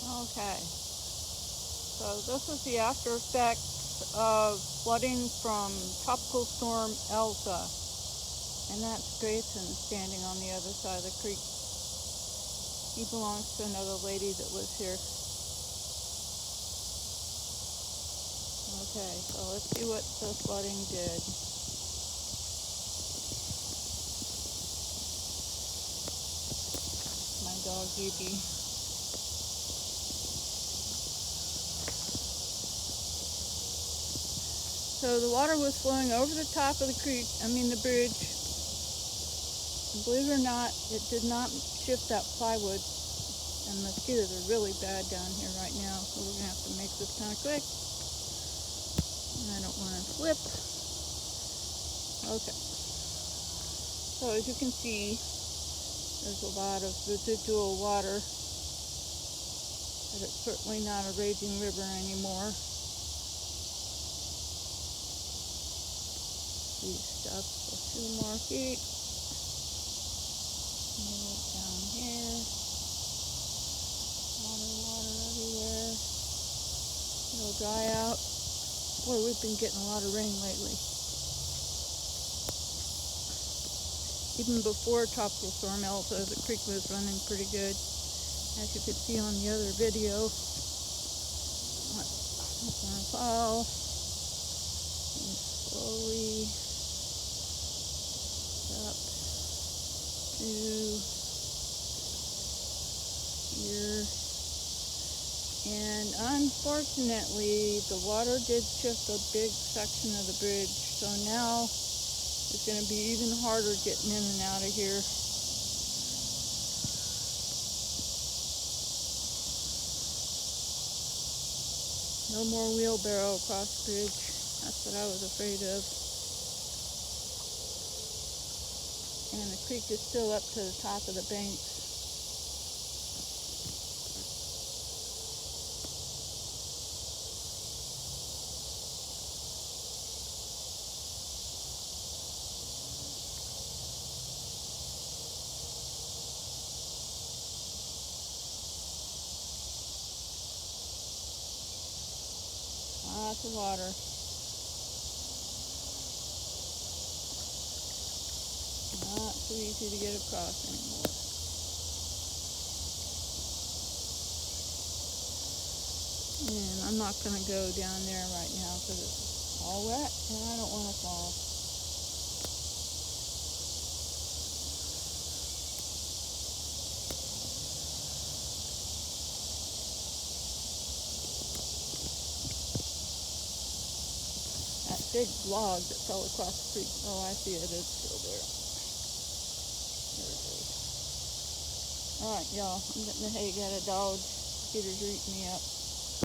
Okay, so this is the after effects of flooding from Tropical Storm Elsa. And that's Grayson standing on the other side of the creek. He belongs to another lady that lives here. Okay, so let's see what the flooding did. My dog Yuki. So the water was flowing over the top of the the bridge. And believe it or not, it did not shift that plywood. And mosquitoes are really bad down here right now, so we're gonna have to make this kind of quick. I don't want to slip. Okay. So as you can see, there's a lot of residual water, but it's certainly not a raging river anymore. These steps a few more feet. Move down here. Water everywhere. It'll dry out. Boy, we've been getting a lot of rain lately. Even before Tropical Storm Elsa, the creek was running pretty good. As you could see on the other video. It's gonna fall. And slowly up to here. And unfortunately, the water did shift a big section of the bridge. So now it's going to be even harder getting in and out of here. No more wheelbarrow across the bridge. That's what I was afraid of. And the creek is still up to the top of the banks. Lots of water. Not so easy to get across anymore. And I'm not going to go down there right now because it's all wet and I don't want to fall. That big log that fell across the creek. Oh, I see it. It's still there. There it is. Alright, y'all. I'm getting the hay. Got a dog. Mosquitoes are eating me up.